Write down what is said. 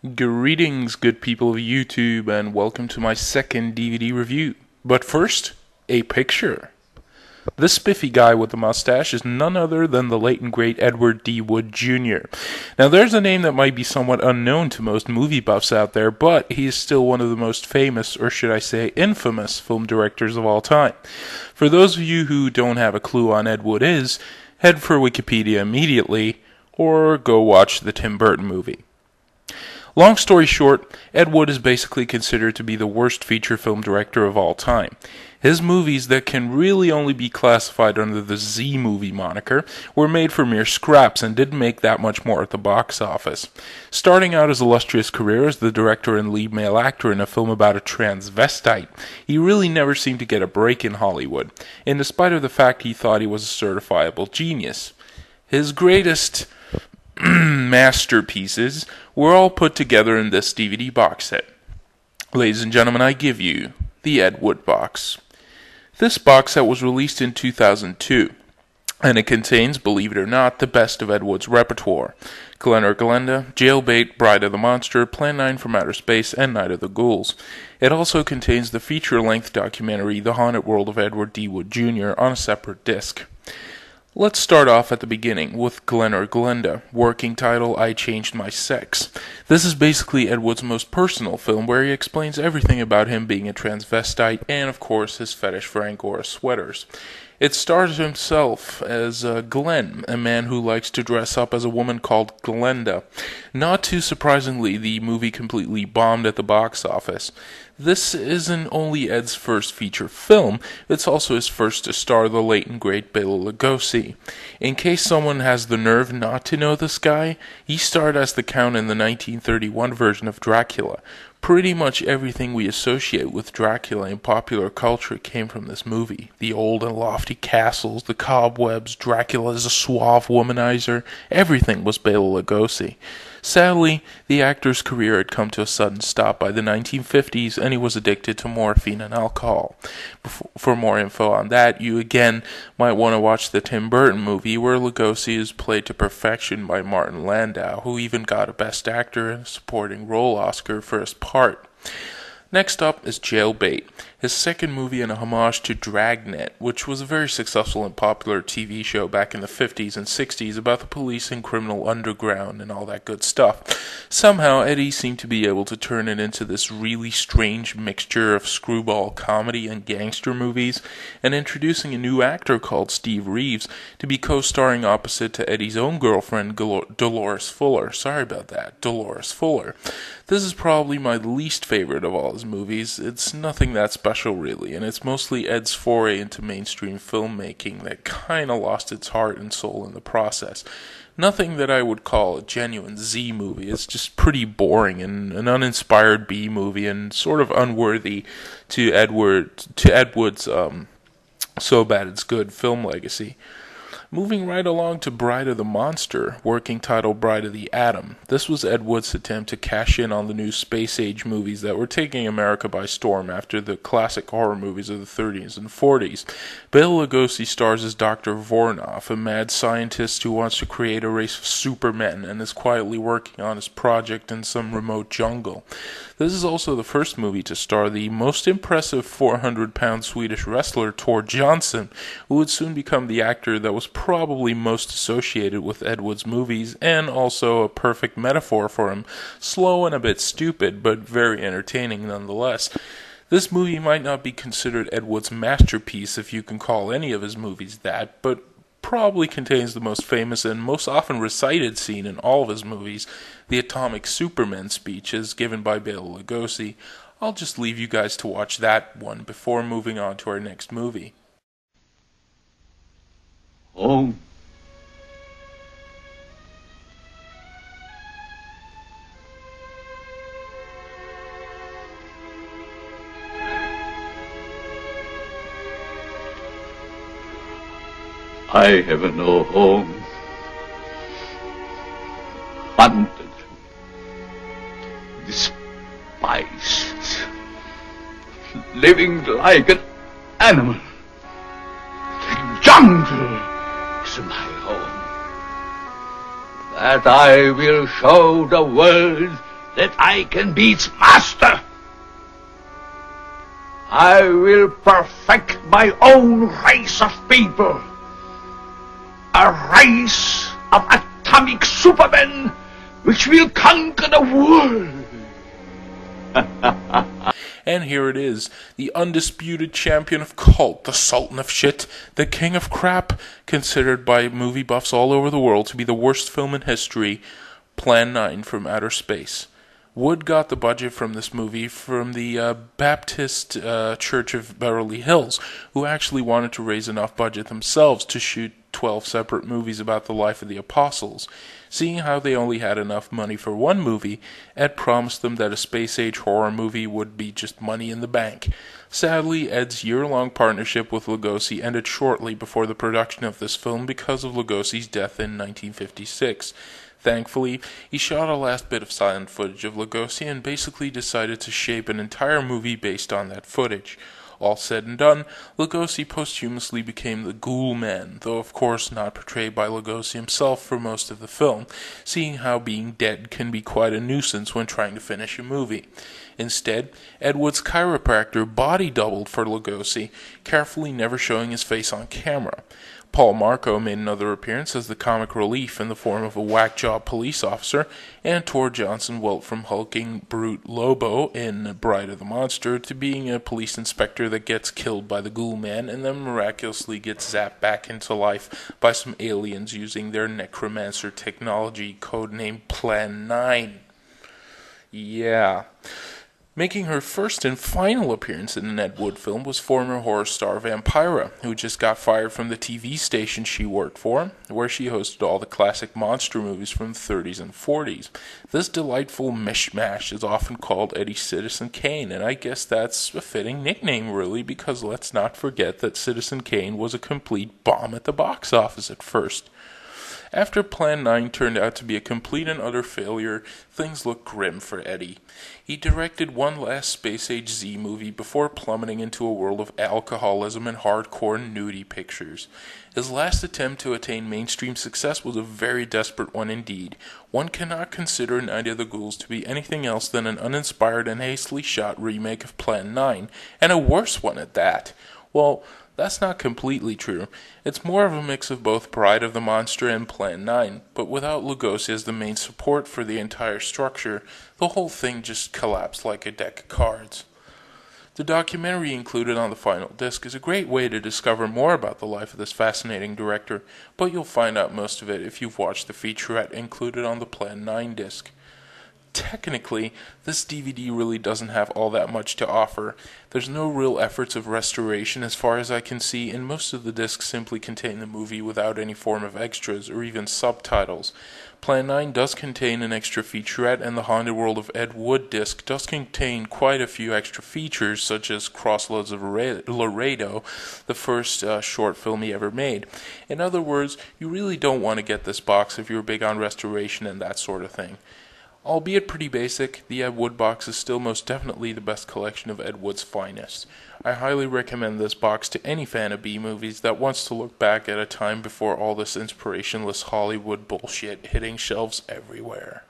Greetings, good people of YouTube, and welcome to my second DVD review. But first, a picture. This spiffy guy with the mustache is none other than the late and great Edward D. Wood Jr. Now, there's a name that might be somewhat unknown to most movie buffs out there, but he is still one of the most famous, or should I say infamous, film directors of all time. For those of you who don't have a clue on Ed Wood is, head for Wikipedia immediately, or go watch the Tim Burton movie. Long story short, Ed Wood is basically considered to be the worst feature film director of all time. His movies that can really only be classified under the Z-movie moniker were made for mere scraps and didn't make that much more at the box office. Starting out his illustrious career as the director and lead male actor in a film about a transvestite, he really never seemed to get a break in Hollywood, and despite of the fact he thought he was a certifiable genius. His greatest masterpieces were all put together in this DVD box set. Ladies and gentlemen, I give you the Ed Wood box. This box set was released in 2002, and it contains, believe it or not, the best of Ed Wood's repertoire: Glen or Glenda, Jailbait, Bride of the Monster, Plan 9 from Outer Space, and Night of the Ghouls. It also contains the feature-length documentary The Haunted World of Edward D. Wood Jr. on a separate disc. Let's start off at the beginning with Glen or Glenda, working title I Changed My Sex. This is basically Ed Wood's most personal film where he explains everything about him being a transvestite and, of course, his fetish for Angora sweaters. It stars himself as Glen, a man who likes to dress up as a woman called Glenda. Not too surprisingly, the movie completely bombed at the box office. This isn't only Ed's first feature film, it's also his first to star the late and great Bela Lugosi. In case someone has the nerve not to know this guy, he starred as the Count in the 1931 version of Dracula. Pretty much everything we associate with Dracula in popular culture came from this movie. The old and lofty castles, the cobwebs, Dracula as a suave womanizer, everything was Bela Lugosi. Sadly, the actor's career had come to a sudden stop by the 1950s, and he was addicted to morphine and alcohol. For more info on that, you again might want to watch the Tim Burton movie, where Lugosi is played to perfection by Martin Landau, who even got a Best Actor and a Supporting Role Oscar for his part. Next up is Jailbait, his second movie and a homage to Dragnet, which was a very successful and popular TV show back in the 50s and 60s about the police and criminal underground and all that good stuff. Somehow, Eddie seemed to be able to turn it into this really strange mixture of screwball comedy and gangster movies, and introducing a new actor called Steve Reeves to be co-starring opposite to Eddie's own girlfriend, Dolores Fuller. Sorry about that, Dolores Fuller. This is probably my least favorite of all his movies. It's nothing that special really, and it's mostly Ed's foray into mainstream filmmaking that kinda lost its heart and soul in the process. Nothing that I would call a genuine Z movie. It's just pretty boring and an uninspired B movie and sort of unworthy to Ed Wood's so bad it's good film legacy. Moving right along to Bride of the Monster, working title Bride of the Atom. This was Ed Wood's attempt to cash in on the new space-age movies that were taking America by storm after the classic horror movies of the 30s and 40s. Bela Lugosi stars as Dr. Vornoff, a mad scientist who wants to create a race of supermen and is quietly working on his project in some remote jungle. This is also the first movie to star the most impressive 400-pound Swedish wrestler Tor Johnson, who would soon become the actor that was probably most associated with Ed Wood's movies, and also a perfect metaphor for him. Slow and a bit stupid, but very entertaining nonetheless. This movie might not be considered Ed Wood's masterpiece, if you can call any of his movies that, but probably contains the most famous and most often recited scene in all of his movies, the Atomic Superman speeches given by Bela Lugosi. I'll just leave you guys to watch that one before moving on to our next movie. Home. I have no home. Hunted. Despised. Living like an animal. The jungle is my home. That I will show the world that I can be its master. I will perfect my own race of people. A race of atomic supermen which will conquer the world. And here it is, the undisputed champion of cult, the Sultan of Shit, the King of Crap, considered by movie buffs all over the world to be the worst film in history, Plan 9 from Outer Space. Wood got the budget from this movie from the Baptist Church of Beverly Hills, who actually wanted to raise enough budget themselves to shoot 12 separate movies about the life of the apostles. Seeing how they only had enough money for one movie, Ed promised them that a space-age horror movie would be just money in the bank. Sadly, Ed's year-long partnership with Lugosi ended shortly before the production of this film because of Lugosi's death in 1956. Thankfully, he shot a last bit of silent footage of Lugosi and basically decided to shape an entire movie based on that footage. All said and done, Lugosi posthumously became the Ghoul Man, though of course not portrayed by Lugosi himself for most of the film, seeing how being dead can be quite a nuisance when trying to finish a movie. Instead, Ed Wood's chiropractor body doubled for Lugosi, carefully never showing his face on camera. Paul Marco made another appearance as the comic relief in the form of a whack-job police officer, and Tor Johnson went from hulking brute Lobo in Bride of the Monster to being a police inspector that gets killed by the Ghoul Man and then miraculously gets zapped back into life by some aliens using their necromancer technology, codenamed Plan 9. Yeah. Making her first and final appearance in an Ed Wood film was former horror star Vampira, who just got fired from the TV station she worked for, where she hosted all the classic monster movies from the 30s and 40s. This delightful mishmash is often called Eddie Citizen Kane, and I guess that's a fitting nickname, really, because let's not forget that Citizen Kane was a complete bomb at the box office at first. After Plan 9 turned out to be a complete and utter failure, things looked grim for Eddie. He directed one last space-age Z movie before plummeting into a world of alcoholism and hardcore nudie pictures. His last attempt to attain mainstream success was a very desperate one indeed. One cannot consider Night of the Ghouls to be anything else than an uninspired and hastily shot remake of Plan 9, and a worse one at that. Well, that's not completely true. It's more of a mix of both Bride of the Monster and Plan 9, but without Lugosi as the main support for the entire structure, the whole thing just collapsed like a deck of cards. The documentary included on the final disc is a great way to discover more about the life of this fascinating director, but you'll find out most of it if you've watched the featurette included on the Plan 9 disc. Technically, this DVD really doesn't have all that much to offer. There's no real efforts of restoration as far as I can see, and most of the discs simply contain the movie without any form of extras or even subtitles. Plan 9 does contain an extra featurette, and the Haunted World of Ed Wood disc does contain quite a few extra features, such as Crossroads of Laredo, the first short film he ever made. In other words, you really don't want to get this box if you're big on restoration and that sort of thing. Albeit pretty basic, the Ed Wood box is still most definitely the best collection of Ed Wood's finest. I highly recommend this box to any fan of B-movies that wants to look back at a time before all this inspirationless Hollywood bullshit hitting shelves everywhere.